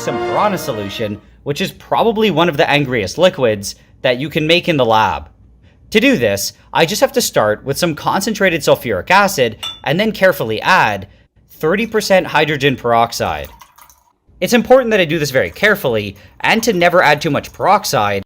some piranha solution, which is probably one of the angriest liquids that you can make in the lab. To do this, I just have to start with some concentrated sulfuric acid and then carefully add 30% hydrogen peroxide. It's important that I do this very carefully and to never add too much peroxide,